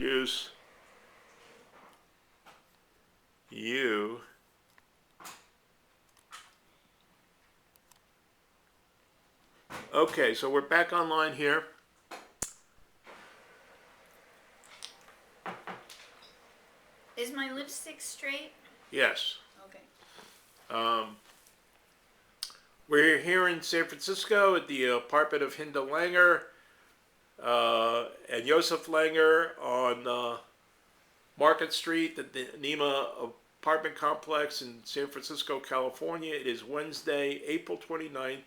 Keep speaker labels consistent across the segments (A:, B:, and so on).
A: Use you. Okay, so we're back online here.
B: Is my lipstick straight?
A: Yes.
B: Okay.
A: We're here in San Francisco at the apartment of Hinda Langer and Joseph Langer on Market Street, the Nima apartment complex in San Francisco, California. It is Wednesday, April 29th,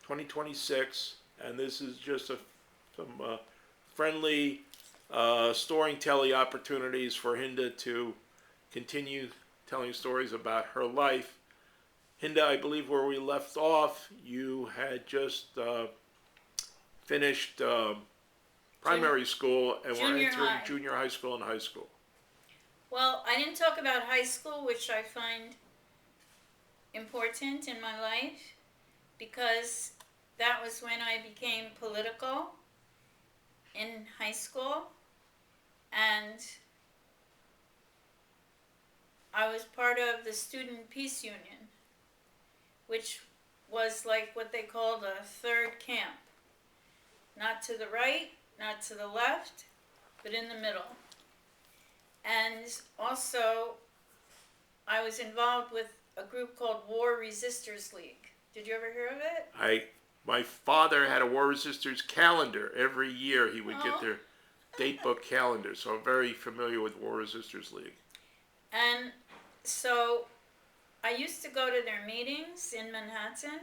A: 2026, and this is just some friendly storing telly opportunities for Hinda to continue telling stories about her life. Hinda, I believe where we left off, you had just finished primary school and were
B: Junior
A: entering
B: high.
A: junior high school and high school.
B: Well, I didn't talk about high school, which I find important in my life because that was when I became political in high school, and I was part of the Student Peace Union, which was like what they called a third camp. Not to the right, not to the left, but in the middle. And also, I was involved with a group called War Resisters League. Did you ever hear of it?
A: My father had a War Resisters calendar. Every year he would get their date book calendar, so I'm very familiar with War Resisters League.
B: And so I used to go to their meetings in Manhattan,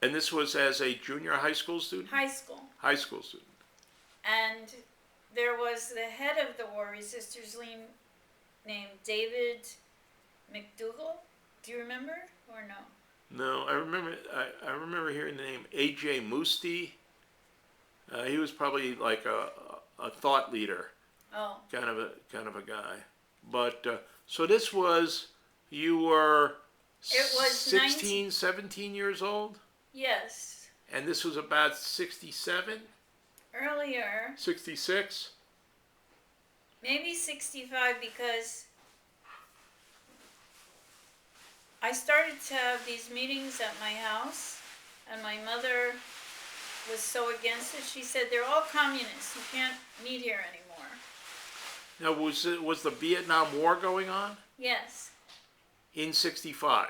B: and
A: this was as a junior high school student?
B: high school.
A: High school student.
B: And there was the head of the War Resisters League named David McDougall. Do you remember or no?
A: No, I remember hearing the name A.J. Musti. He was probably like a thought leader.
B: Oh.
A: Kind of a guy. But so this was, you were
B: It was
A: 16, 17 years old?
B: Yes.
A: And this was about 67?
B: Earlier.
A: 66?
B: Maybe 65, because I started to have these meetings at my house, and my mother was so against it. She said, they're all communists. You can't meet here anymore.
A: Now, was the Vietnam War going on?
B: Yes.
A: In 65?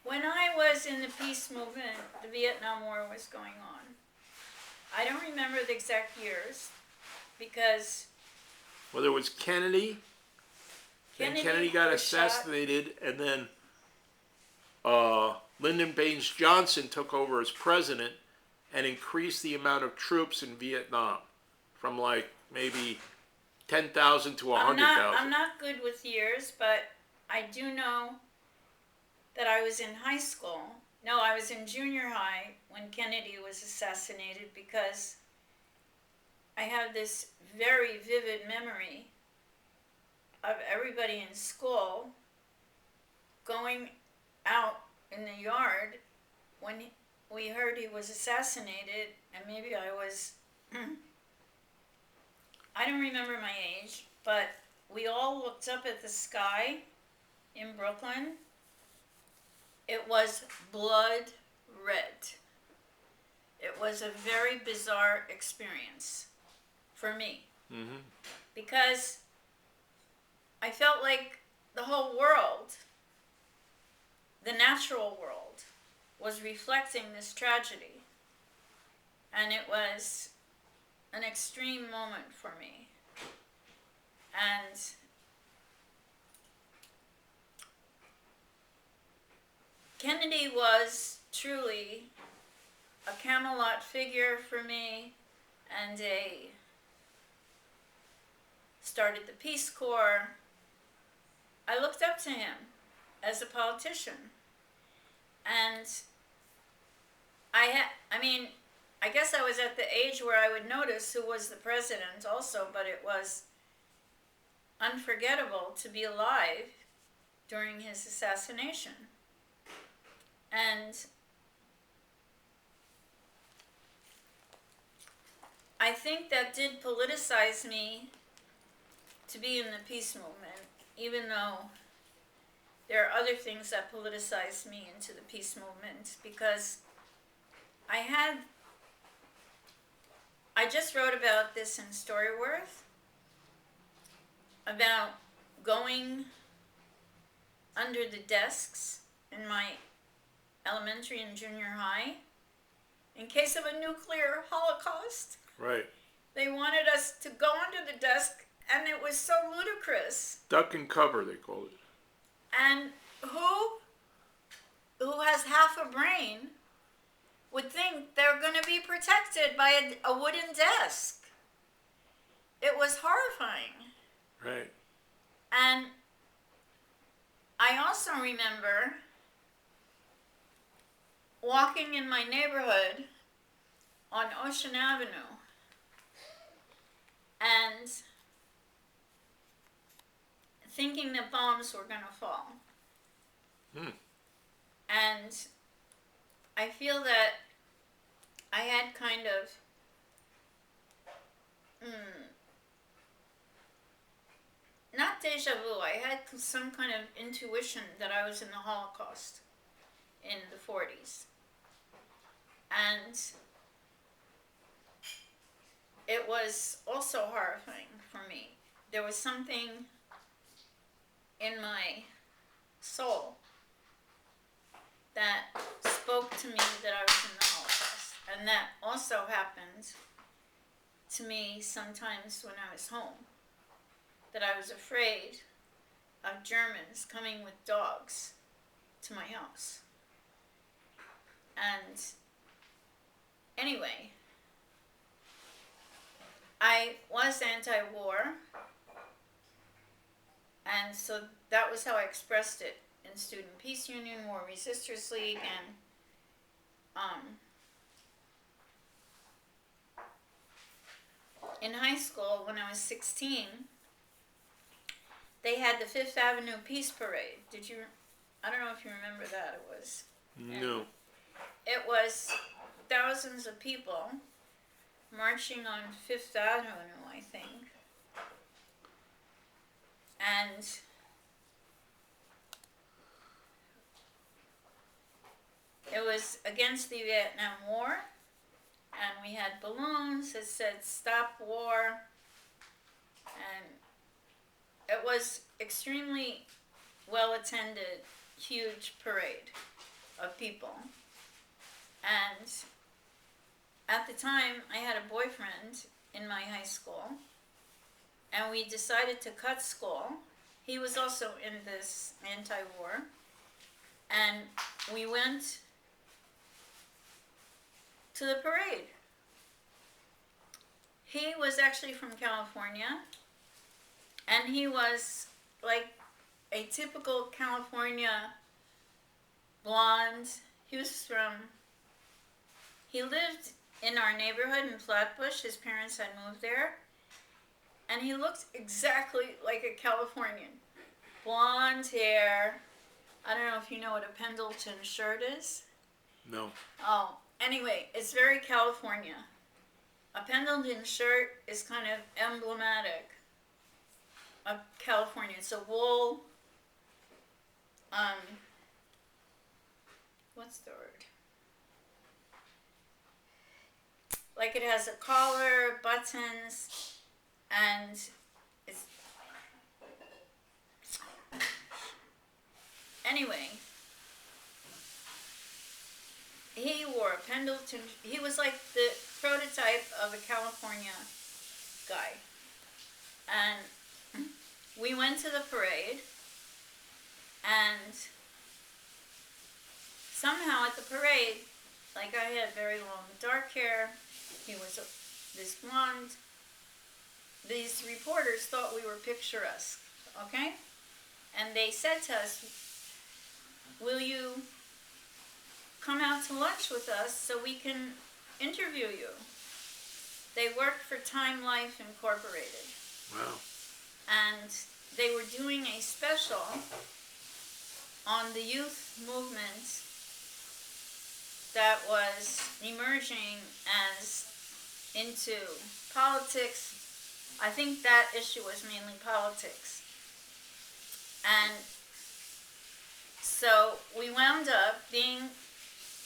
B: When I was in the peace movement, the Vietnam War was going on. I don't remember the exact years, because...
A: Well, there was Kennedy. Then Kennedy got assassinated, and then Lyndon Baines Johnson took over as president and increased the amount of troops in Vietnam from like maybe 10,000 to 100,000.
B: I'm not good with years, but I do know that I was in high school. No, I was in junior high when Kennedy was assassinated, because I have this very vivid memory of everybody in school going out in the yard when we heard he was assassinated, and maybe I was, I don't remember my age, but we all looked up at the sky in Brooklyn. It was blood red. It was a very bizarre experience for me.
A: Mm-hmm.
B: Because I felt like the whole world, the natural world, was reflecting this tragedy. And it was an extreme moment for me. And Kennedy was truly a Camelot figure for me, and started the Peace Corps. I looked up to him as a politician, and I guess I was at the age where I would notice who was the president also, but it was unforgettable to be alive during his assassination. And I think that did politicize me to be in the peace movement, even though there are other things that politicized me into the peace movement, because I just wrote about this in Storyworth, about going under the desks in my elementary and junior high in case of a nuclear holocaust.
A: Right.
B: They wanted us to go under the desk, and it was so ludicrous.
A: Duck and cover, they call it.
B: And who has half a brain would think they're going to be protected by a wooden desk? It was horrifying.
A: Right.
B: And I also remember walking in my neighborhood on Ocean Avenue and thinking that bombs were going to fall. And I feel that I had kind of not deja vu, I had some kind of intuition that I was in the Holocaust in the 40s. And it was also horrifying for me. There was something in my soul that spoke to me that I was in the Holocaust. And that also happened to me sometimes when I was home. That I was afraid of Germans coming with dogs to my house. And anyway, I was anti-war, and so that was how I expressed it in Student Peace Union, War Resisters League, and in high school when I was 16, they had the Fifth Avenue Peace Parade. I don't know if you remember that. It was.
A: No.
B: It was thousands of people marching on Fifth Avenue, I think. And it was against the Vietnam War. And we had balloons that said "Stop War." And it was extremely well-attended, huge parade of people. And at the time, I had a boyfriend in my high school, and we decided to cut school. He was also in this anti-war, and we went to the parade. He was actually from California, and he was like a typical California blonde. He lived in our neighborhood in Flatbush. His parents had moved there. And he looked exactly like a Californian. Blonde hair. I don't know if you know what a Pendleton shirt is.
A: No.
B: Oh, anyway, it's very California. A Pendleton shirt is kind of emblematic of California. It's a wool, what's the word? Like it has a collar, buttons, and it's... Anyway, he wore a Pendleton... He was like the prototype of a California guy. And we went to the parade, and somehow at the parade, like I had very long dark hair, he was this blonde. These reporters thought we were picturesque, okay? And they said to us, "Will you come out to lunch with us so we can interview you?" They worked for Time Life Incorporated.
A: Wow.
B: And they were doing a special on the youth movement that was emerging as into politics. I think that issue was mainly politics. And so we wound up being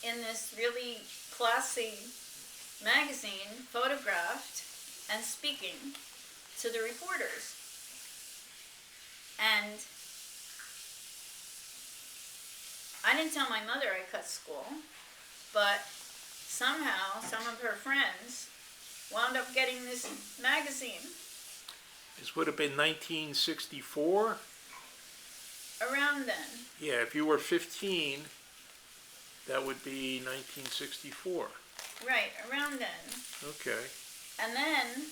B: in this really classy magazine, photographed and speaking to the reporters. And I didn't tell my mother I cut school, but somehow some of her friends wound up getting this magazine.
A: This would have been 1964.
B: Around then.
A: Yeah, if you were 15, that would be 1964.
B: Right, around then.
A: Okay.
B: And then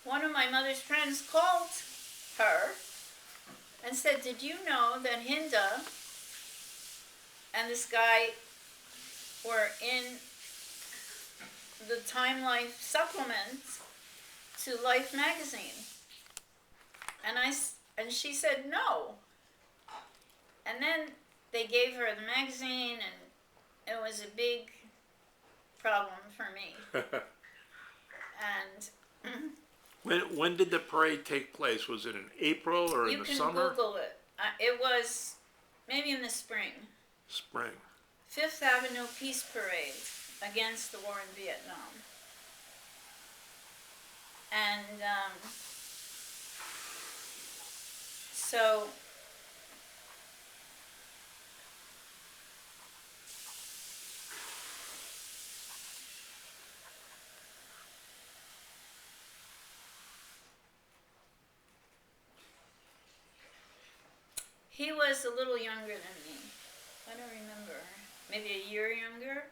B: one of my mother's friends called her and said, "Did you know that Hinda and this guy were in the Time Life supplement to Life magazine?" And she said no. And then they gave her the magazine, and it was a big problem for me. And
A: When did the parade take place? Was it in April or in
B: you
A: the
B: can
A: summer?
B: Google it. It was maybe in the spring.
A: Spring.
B: Fifth Avenue Peace Parade against the war in Vietnam. And so he was a little younger than me. I don't remember. Maybe a year younger.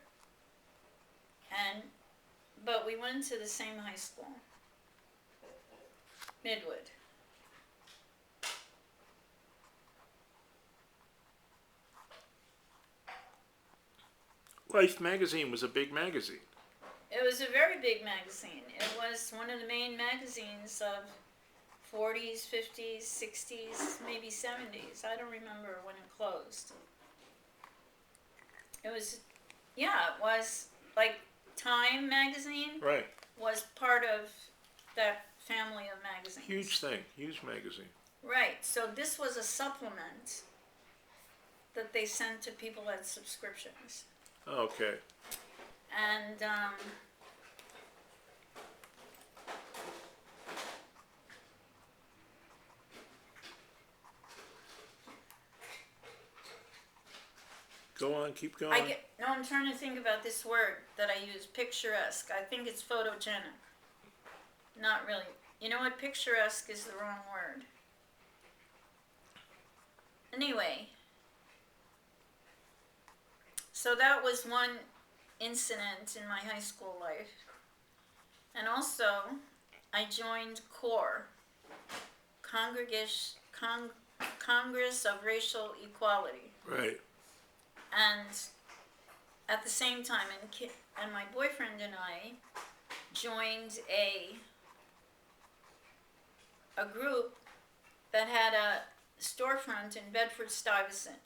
B: But we went to the same high school. Midwood.
A: Life magazine was a big magazine.
B: It was a very big magazine. It was one of the main magazines of 40s, 50s, 60s, maybe 70s. I don't remember when it closed. It was, yeah, it was like Time magazine
A: Right.
B: was part of that family of magazines.
A: Huge thing. Huge magazine.
B: Right. So this was a supplement that they sent to people at subscriptions.
A: Okay.
B: And
A: Go on. Keep going.
B: I'm trying to think about this word that I use, picturesque. I think it's photogenic. Not really. You know what? Picturesque is the wrong word. Anyway, so that was one incident in my high school life. And also, I joined CORE, Congress of Racial Equality.
A: Right.
B: And at the same time, and my boyfriend and I joined a group that had a storefront in Bedford-Stuyvesant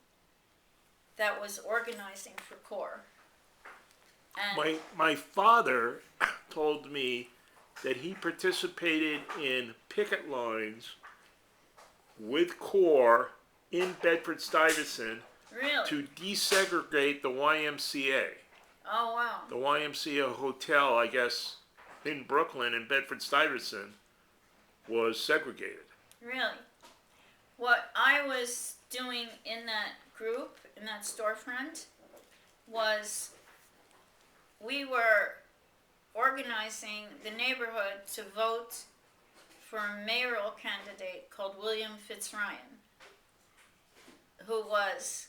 B: that was organizing for CORE. And
A: My father told me that he participated in picket lines with CORE in Bedford-Stuyvesant
B: really?
A: to desegregate the YMCA.
B: Oh, wow.
A: The YMCA hotel, I guess, in Brooklyn and Bedford-Stuyvesant was segregated.
B: Really? What I was doing in that group, in that storefront, was we were organizing the neighborhood to vote for a mayoral candidate called William Fitzryan, who was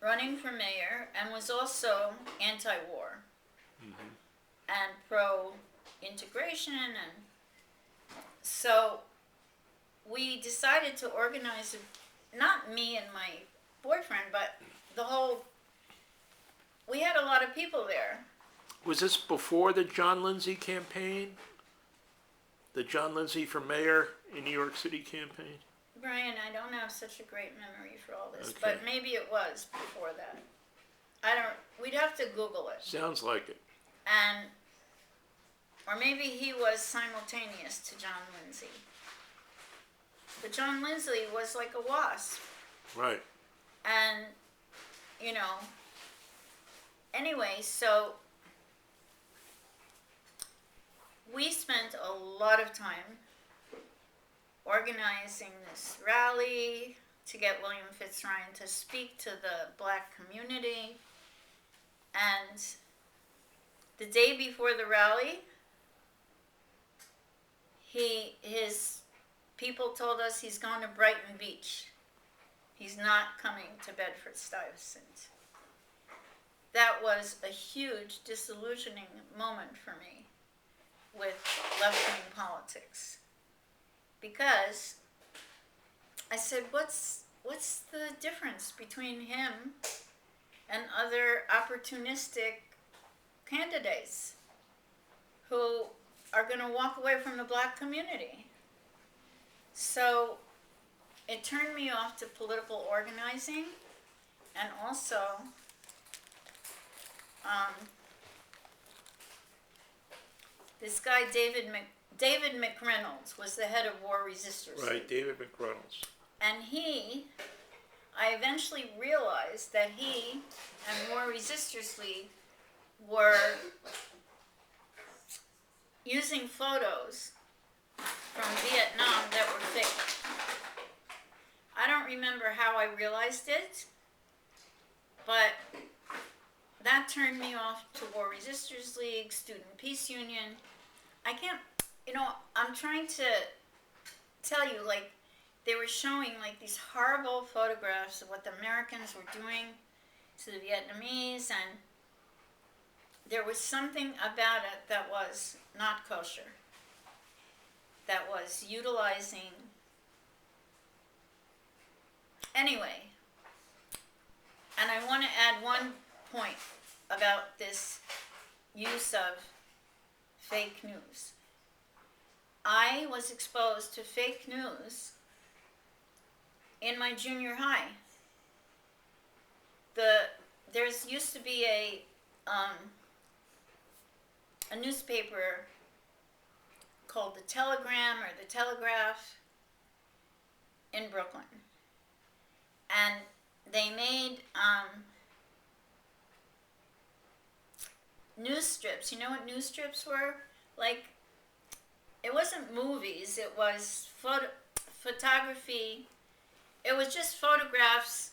B: running for mayor and was also anti-war and pro-integration. And so we decided to organize, not me and my boyfriend, but we had a lot of people there.
A: Was this before the John Lindsay campaign? The John Lindsay for mayor in New York City campaign?
B: Brian, I don't have such a great memory for all this,
A: Okay.
B: but maybe it was before that. We We'd have to Google it.
A: Sounds like it.
B: And, or maybe he was simultaneous to John Lindsay. But John Lindsay was like a wasp.
A: Right.
B: And, you know, anyway, so we spent a lot of time organizing this rally to get William Fitzryan to speak to the black community. And the day before the rally, his people told us he's going to Brighton Beach. He's not coming to Bedford-Stuyvesant. That was a huge disillusioning moment for me with left-wing politics. Because I said, what's the difference between him and other opportunistic candidates who are going to walk away from the black community? So it turned me off to political organizing, and also this guy David McReynolds was the head of War Resisters.
A: Right, David McReynolds.
B: And I eventually realized that he and War Resisters League were using photos from Vietnam that were fake. I don't remember how I realized it, but that turned me off to War Resisters League, Student Peace Union. I can't, I'm trying to tell you, like, they were showing, like, these horrible photographs of what the Americans were doing to the Vietnamese, and there was something about it that was not kosher, that was utilizing. Anyway, and I want to add one point about this use of fake news. I was exposed to fake news in my junior high. There used to be a newspaper called the Telegram or the Telegraph in Brooklyn, and they made news strips. You know what news strips were? Like, it wasn't movies, it was photography. It was just photographs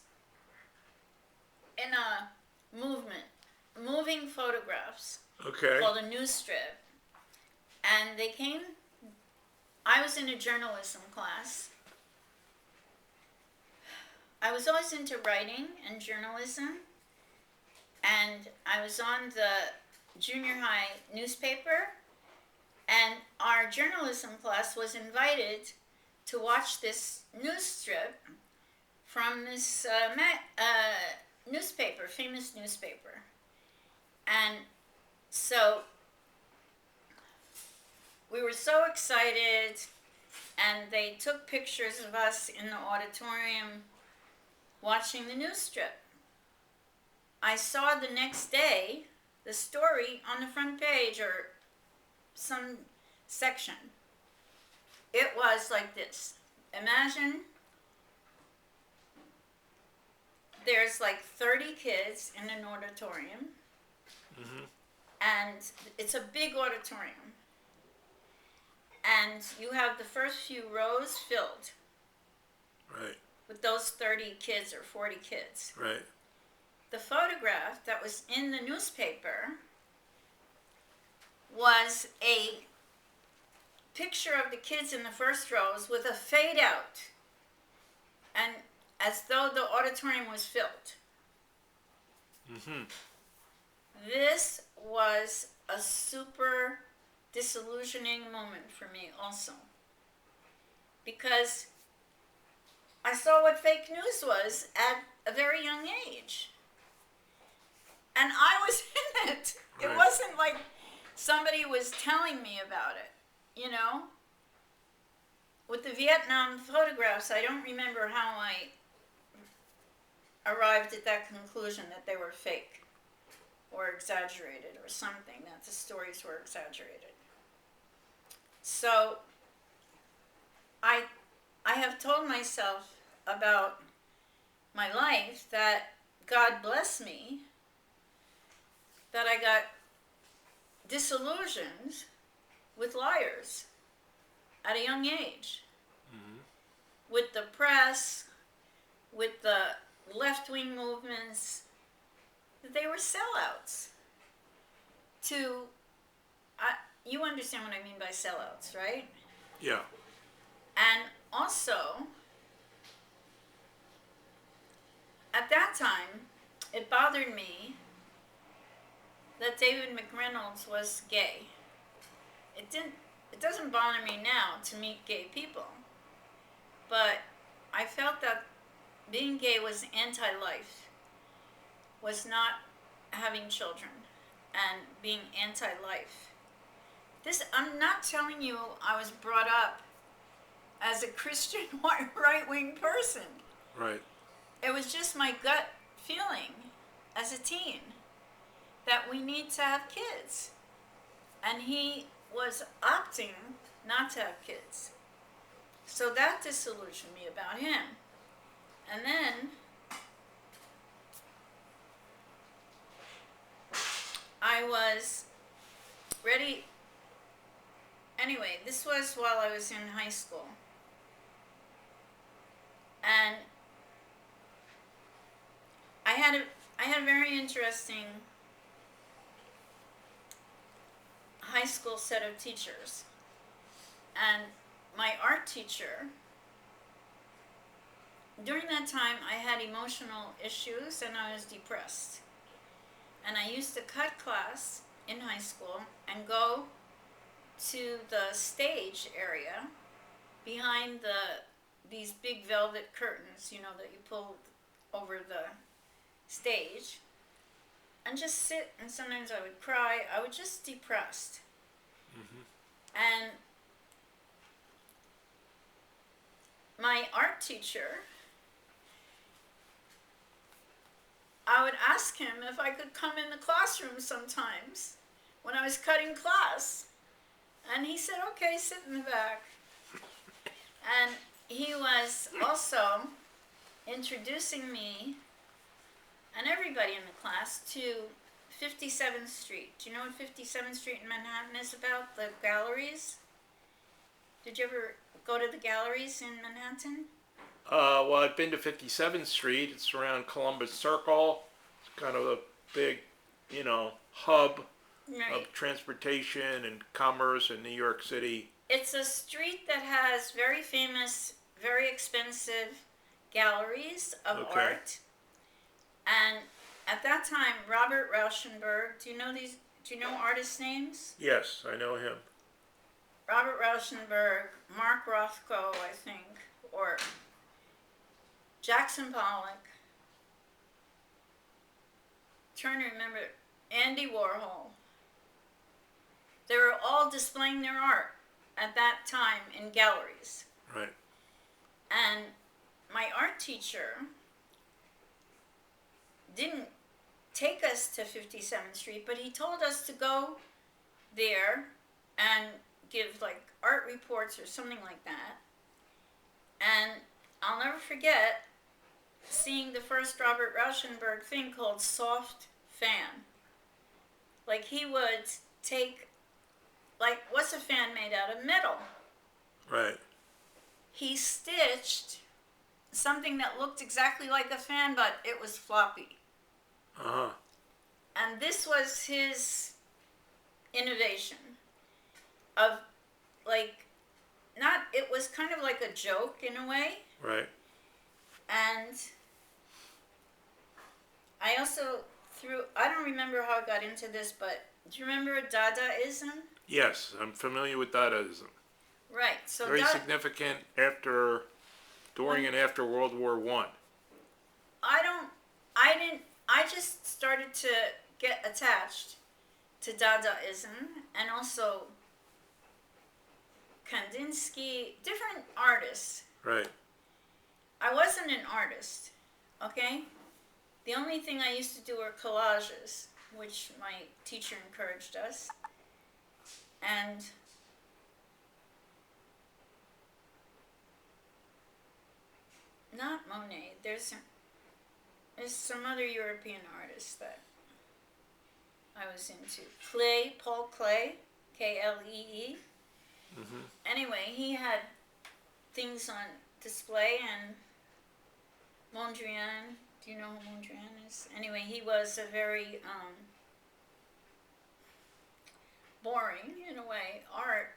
B: in a moving photographs.
A: Okay.
B: Called a news strip. And they came, I was in a journalism class. I was always into writing and journalism, and I was on the junior high newspaper, and our journalism class was invited to watch this news strip from this newspaper, famous newspaper. And so we were so excited, and they took pictures of us in the auditorium watching the news strip. I saw the next day the story on the front page or some section. It was like this. Imagine there's like 30 kids in an auditorium, and it's a big auditorium. And you have the first few rows filled.
A: Right.
B: With those 30 kids or 40 kids.
A: Right.
B: The photograph that was in the newspaper was a picture of the kids in the first rows with a fade out, and as though the auditorium was filled. This was a super disillusioning moment for me also, because I saw what fake news was at a very young age, and I was in it. It wasn't like somebody was telling me about it, you know? With the Vietnam photographs, I don't remember how I arrived at that conclusion that they were fake. or exaggerated or something, that the stories were exaggerated. So I have told myself about my life that God bless me, that I got disillusioned with liars at a young age, with the press, with the left-wing movements, that they were sellouts. You understand what I mean by sellouts, right?
A: Yeah.
B: And also, at that time, it bothered me that David McReynolds was gay. It doesn't bother me now to meet gay people, but I felt that being gay was anti-life, was not having children, and being anti-life. I'm not telling you I was brought up as a Christian right-wing person.
A: Right.
B: It was just my gut feeling as a teen that we need to have kids. And he was opting not to have kids. So that disillusioned me about him. And then I was ready. Anyway, this was while I was in high school. And I had a very interesting high school set of teachers. And my art teacher, during that time I had emotional issues and I was depressed. And I used to cut class in high school and go to the stage area behind these big velvet curtains, that you pull over the stage, and just sit, and sometimes I would cry. I was just depressed. And my art teacher, I would ask him if I could come in the classroom sometimes when I was cutting class. And he said, okay, sit in the back. And he was also introducing me and everybody in the class to 57th Street. Do you know what 57th Street in Manhattan is about? The galleries? Did you ever go to the galleries in Manhattan?
A: Well, I've been to 57th Street. It's around Columbus Circle. It's kind of a big, hub
B: Right.
A: of transportation and commerce in New York City.
B: It's a street that has very famous, very expensive galleries of
A: Okay.
B: art. And at that time, Robert Rauschenberg, do you know artists' names?
A: Yes, I know him.
B: Robert Rauschenberg, Mark Rothko, I think, or Jackson Pollock. Trying to remember, Andy Warhol. They were all displaying their art at that time in galleries.
A: Right.
B: And my art teacher didn't take us to 57th Street, but he told us to go there and give like art reports or something like that. And I'll never forget seeing the first Robert Rauschenberg thing called Soft Fan. Like he would take, like, what's a fan made out of? Metal.
A: Right.
B: He stitched something that looked exactly like a fan, but it was floppy.
A: Uh-huh.
B: And this was his innovation of, like, it was kind of like a joke in a way.
A: Right.
B: And I also I don't remember how I got into this, but do you remember Dadaism?
A: Yes, I'm familiar with Dadaism.
B: Right. So
A: Very significant during and after World War I.
B: I just started to get attached to Dadaism and also Kandinsky, different artists.
A: Right.
B: I wasn't an artist, okay? The only thing I used to do were collages. which my teacher encouraged us. And not Monet, there's some other European artists that I was into. Klee, Paul Klee, Klee.
A: Mm-hmm.
B: Anyway, he had things on display, and Mondrian. Do you know who Mondrian is? Anyway, he was a very boring, in a way,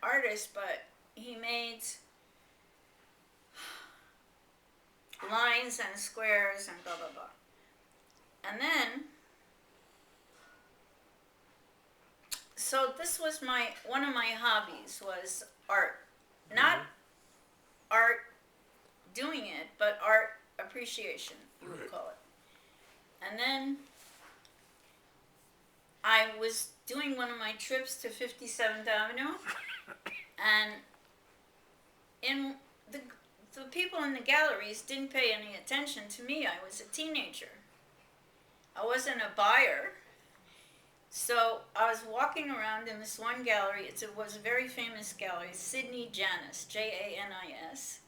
B: artist, but he made lines and squares and blah blah blah. And then, so this was one of my hobbies was art. Not art doing it, but art appreciation, you would call it. And then I was doing one of my trips to 57th Avenue, and the people in the galleries didn't pay any attention to me. I was a teenager. I wasn't a buyer. So I was walking around in this one gallery. It was a very famous gallery, Sidney Janis, Janis.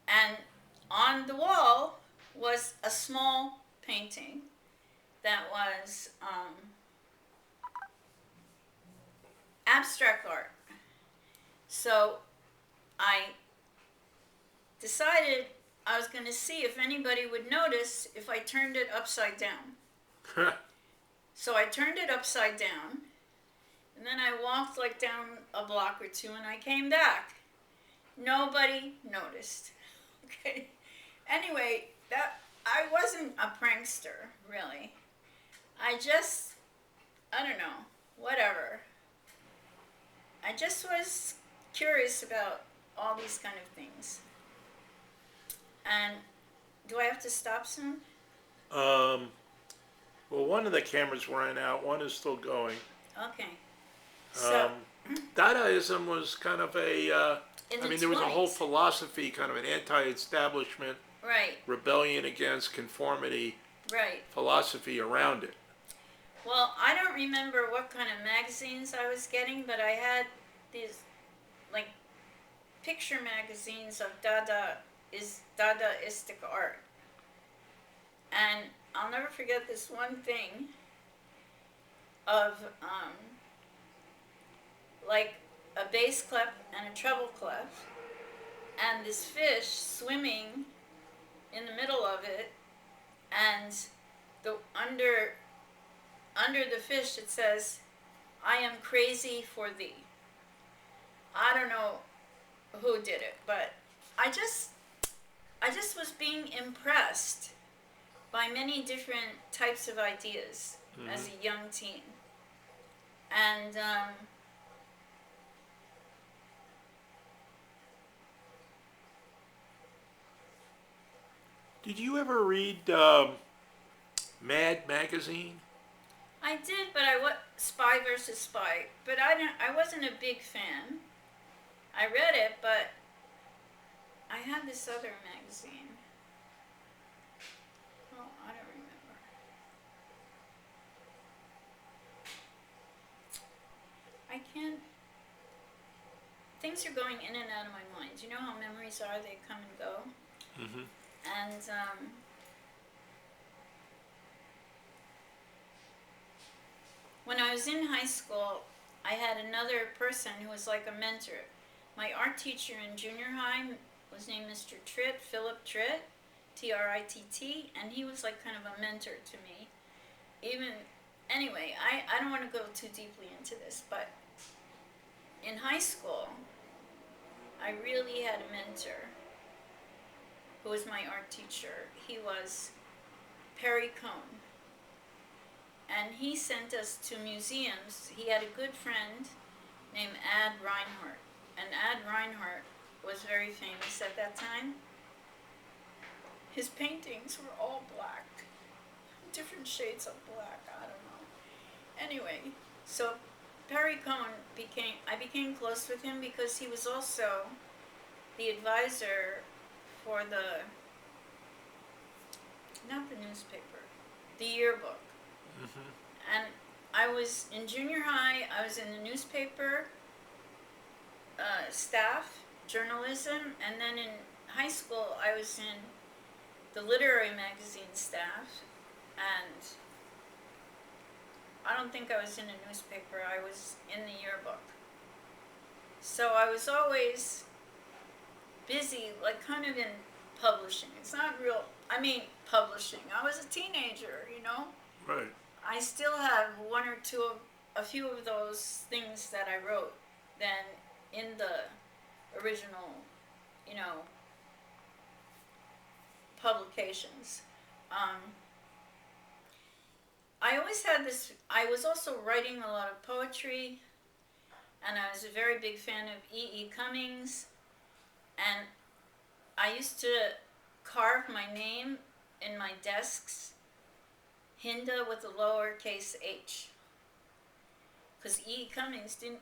B: And on the wall was a small painting that was abstract art. So I decided I was going to see if anybody would notice if I turned it upside down. So I turned it upside down, and then I walked like down a block or two, and I came back. Nobody noticed. Okay. Anyway, I wasn't a prankster, really. I don't know, whatever. I just was curious about all these kind of things. And do I have to stop soon?
A: Well, one of the cameras ran out. One is still going.
B: Okay. So,
A: Dadaism was kind of a. There was a whole
B: 20s.
A: philosophy, kind of an anti-establishment,
B: Right,
A: rebellion against conformity
B: right.
A: philosophy around it.
B: Well, I don't remember what kind of magazines I was getting, but I had these, like, picture magazines of Dadaistic art. And I'll never forget this one thing of, like, a bass clef and a treble clef, and this fish swimming in the middle of it, and under the fish it says, "I am crazy for thee." I don't know who did it, but I just was being impressed by many different types of ideas as a young teen. And
A: Did you ever read Mad Magazine?
B: I did, but Spy versus Spy, but I wasn't a big fan. I read it, but I had this other magazine. Oh, I don't remember. I can't. Things are going in and out of my mind. You know how memories are? They come and go.
A: Mm-hmm.
B: And when I was in high school, I had another person who was like a mentor. My art teacher in junior high was named Mr. Tritt, Philip Tritt, Tritt, and he was like kind of a mentor to me. Anyway, I don't want to go too deeply into this, but in high school, I really had a mentor who was my art teacher. He was Perry Cohn. And he sent us to museums. He had a good friend named Ad Reinhardt. And Ad Reinhardt was very famous at that time. His paintings were all black. Different shades of black, I don't know. Anyway, so Perry Cohn I became close with him because he was also the advisor for not the newspaper, the yearbook. And I was in junior high, I was in the newspaper staff, journalism, and then in high school I was in the literary magazine staff, and I don't think I was in a newspaper, I was in the yearbook. So I was always busy, like kind of in publishing. It's not real, I mean, publishing. I was a teenager, you know?
A: Right.
B: I still have one or two of a few of those things that I wrote than in the original, you know, publications. I always had this, I was also writing a lot of poetry, and I was a very big fan of E.E. Cummings, and I used to carve my name in my desks, Hinda with a lowercase h, because E.E. Cummings didn't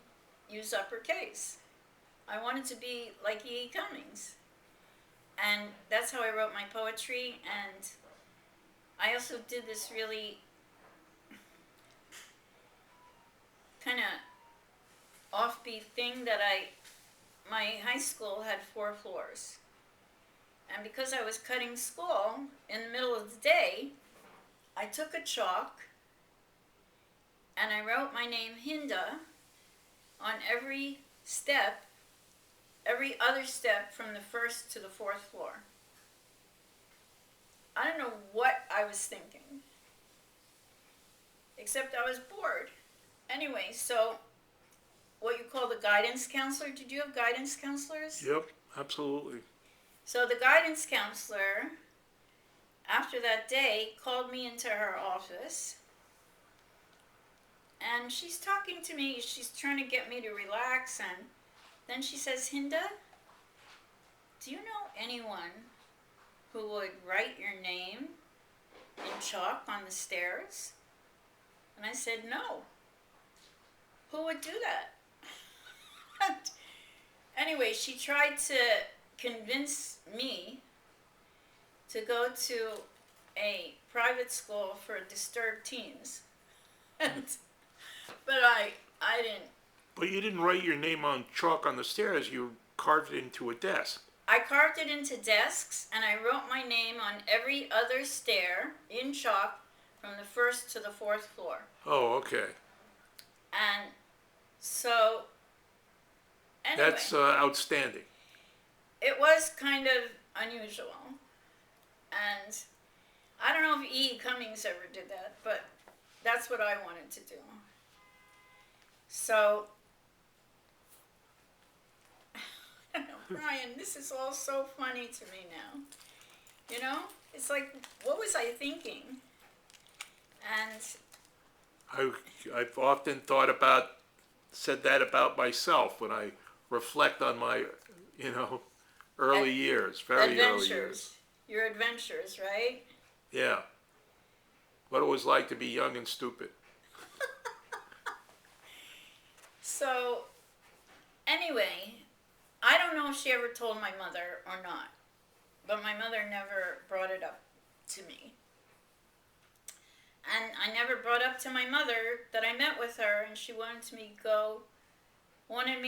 B: use uppercase. I wanted to be like E.E. Cummings, and that's how I wrote my poetry. And I also did this really kind of offbeat thing that my high school had 4 floors, and because I was cutting school in the middle of the day, I took a chalk and I wrote my name Hinda on every step, every other step from the 1st to the 4th floor. I don't know what I was thinking, except I was bored. Anyway, so what you call the guidance counselor, did you have guidance counselors?
A: Yep, absolutely.
B: So the guidance counselor, after that day, called me into her office, and she's talking to me, she's trying to get me to relax, and then she says, Hinda, do you know anyone who would write your name in chalk on the stairs? And I said, no. Who would do that? Anyway, she tried to convince me to go to a private school for disturbed teens. But I didn't.
A: But you didn't write your name on chalk on the stairs, you carved it into a desk.
B: I carved it into desks, and I wrote my name on every other stair in chalk from the 1st to the 4th floor.
A: Oh, okay.
B: And so, anyway,
A: That's outstanding.
B: it was kind of unusual. And I don't know if E. Cummings ever did that, but that's what I wanted to do. So, I don't know, Brian, this is all so funny to me now. You know? It's like, what was I thinking? And
A: I've often said that about myself when I reflect on my, early years, very early years.
B: Your adventures, right?
A: Yeah. What it was like to be young and stupid.
B: So, anyway, I don't know if she ever told my mother or not, but my mother never brought it up to me. And I never brought up to my mother that I met with her and she wanted me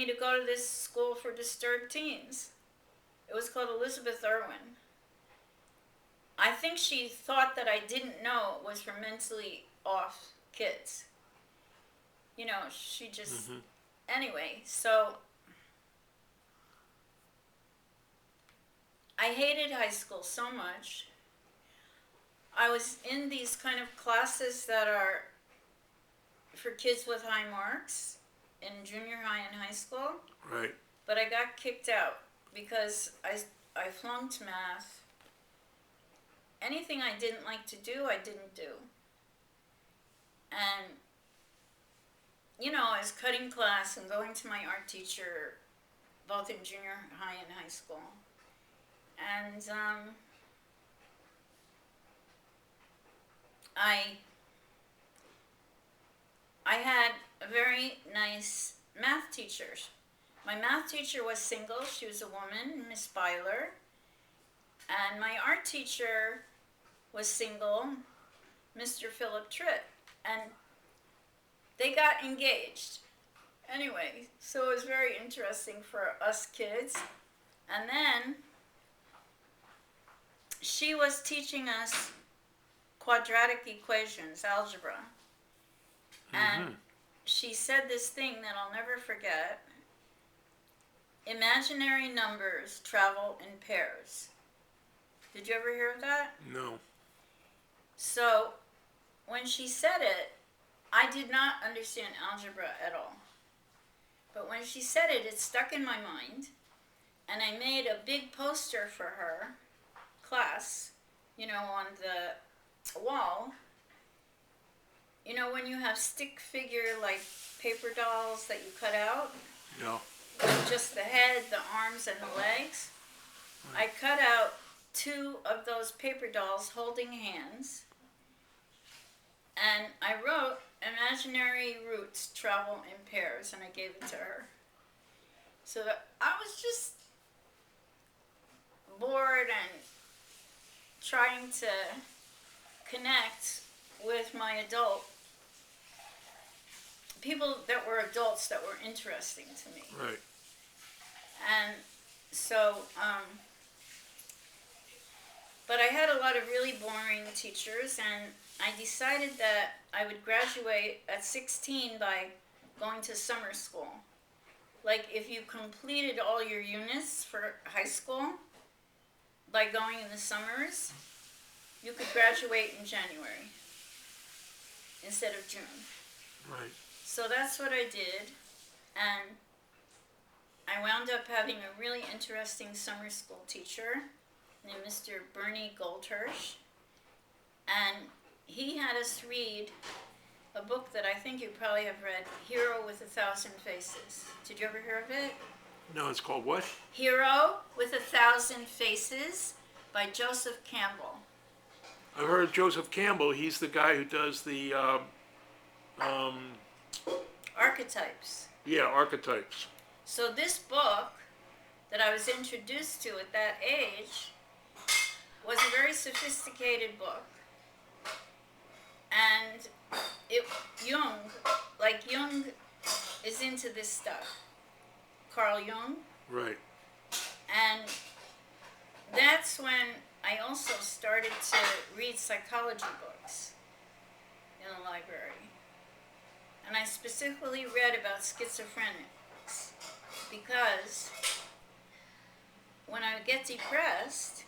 B: to go to this school for disturbed teens. It was called Elizabeth Irwin. I think she thought that I didn't know it was for mentally off kids. You know, she just... Anyway, so... I hated high school so much. I was in these kind of classes that are for kids with high marks in junior high and high school.
A: Right.
B: But I got kicked out because I flunked math. Anything I didn't like to do, I didn't do. And, I was cutting class and going to my art teacher, both in junior high and high school. And, I had a very nice math teacher. My math teacher was single. She was a woman, Miss Byler. And my art teacher was single, Mr. Philip Tritt. and they got engaged. Anyway, so it was very interesting for us kids. And then she was teaching us quadratic equations, algebra. And she said this thing that I'll never forget. Imaginary numbers travel in pairs. Did you ever hear of that?
A: No.
B: So, when she said it, I did not understand algebra at all. But when she said it, it stuck in my mind. And I made a big poster for her class, on the wall. When you have stick figure like paper dolls that you cut out,
A: No.
B: with just the head, the arms, and the legs, I cut out 2 of those paper dolls holding hands, and I wrote imaginary roots travel in pairs, and I gave it to her. So I was just bored and trying to connect with my people that were adults that were interesting to me.
A: Right.
B: And so, but I had a lot of really boring teachers, and I decided that I would graduate at 16 by going to summer school. Like, if you completed all your units for high school by going in the summers, you could graduate in January instead of June.
A: Right.
B: So that's what I did, and I wound up having a really interesting summer school teacher named Mr. Bernie Goldhirsch, and he had us read a book that I think you probably have read, Hero with 1,000 Faces. Did you ever hear of it?
A: No, it's called what?
B: Hero with 1,000 Faces by Joseph Campbell.
A: I've heard of Joseph Campbell. He's the guy who does the,
B: Archetypes.
A: archetypes.
B: So this book that I was introduced to at that age was a very sophisticated book. And Jung is into this stuff. Carl Jung.
A: Right.
B: And that's when I also started to read psychology books in the library. And I specifically read about schizophrenics because when I would get depressed,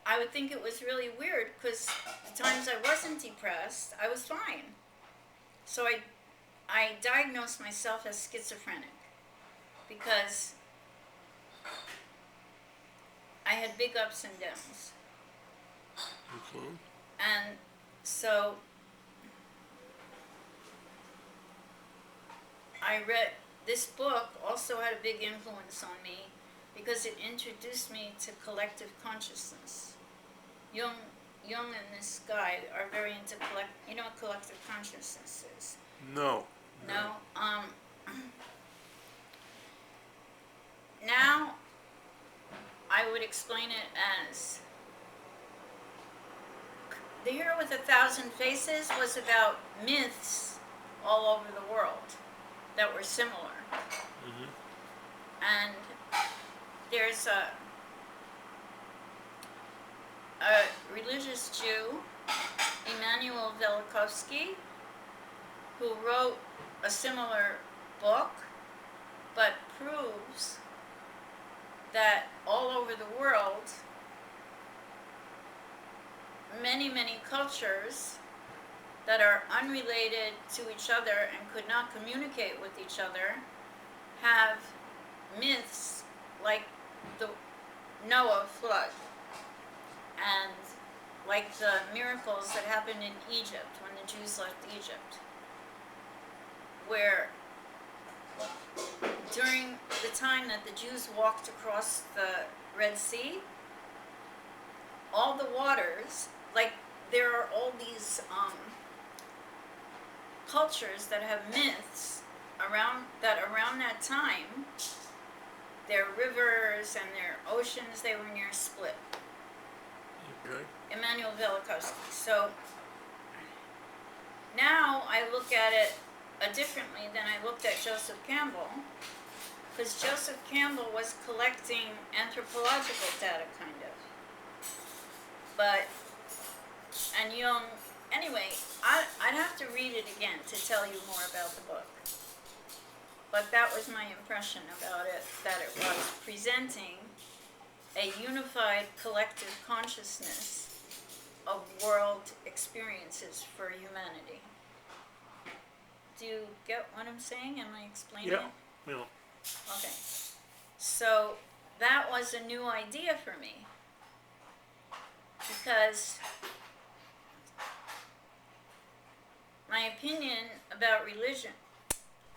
B: I would think it was really weird because the times I wasn't depressed, I was fine. So I diagnosed myself as schizophrenic because I had big ups and downs.
A: Okay.
B: And so I read this book, also had a big influence on me because it introduced me to collective consciousness. Jung and this guy are very into you know what collective consciousness is?
A: No.
B: No. Now I would explain it as The Hero with 1,000 Faces was about myths all over the world that were similar.
A: Mm-hmm.
B: And there's a religious Jew, Immanuel Velikovsky, who wrote a similar book, but proves that all over the world, many, many cultures that are unrelated to each other and could not communicate with each other have myths like the Noah flood and like the miracles that happened in Egypt when the Jews left Egypt, where during the time that the Jews walked across the Red Sea, all the waters, like there are all these cultures that have myths around that time, their rivers and their oceans, they were near split.
A: Okay.
B: Immanuel Velikovsky. So now I look at it differently than I looked at Joseph Campbell, because Joseph Campbell was collecting anthropological data, kind of. But, and Jung, anyway, I'd have to read it again to tell you more about the book. But that was my impression about it, that it was presenting a unified collective consciousness of world experiences for humanity. Do you get what I'm saying? Am I explaining it?
A: Yeah.
B: Okay. So that was a new idea for me, because my opinion about religion,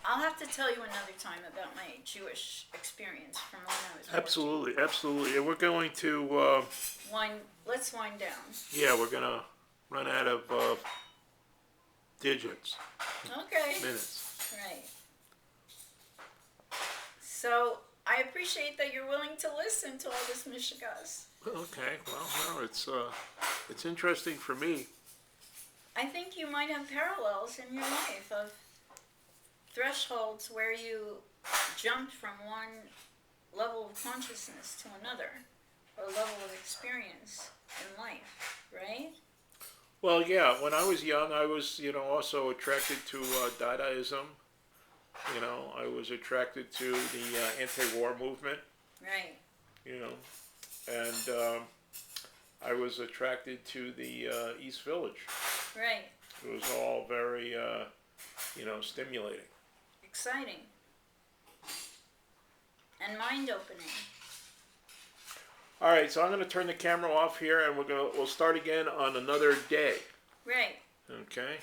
B: I'll have to tell you another time about my Jewish experience from when I was 14.
A: Absolutely, absolutely. And we're going to,
B: Let's wind down.
A: yeah, we're going to run out of digits,
B: Okay.
A: minutes.
B: Right. So I appreciate that you're willing to listen to all this Mishigas.
A: Okay, well, no, it's interesting for me.
B: I think you might have parallels in your life of thresholds where you jumped from one level of consciousness to another, or level of experience in life, right?
A: Well, yeah, when I was young, I was, also attracted to Dadaism. I was attracted to the anti-war movement,
B: Right.
A: And I was attracted to the East Village.
B: Right.
A: It was all very, stimulating.
B: Exciting. And mind-opening.
A: All right, so I'm going to turn the camera off here, and we'll start again on another day.
B: Right.
A: Okay.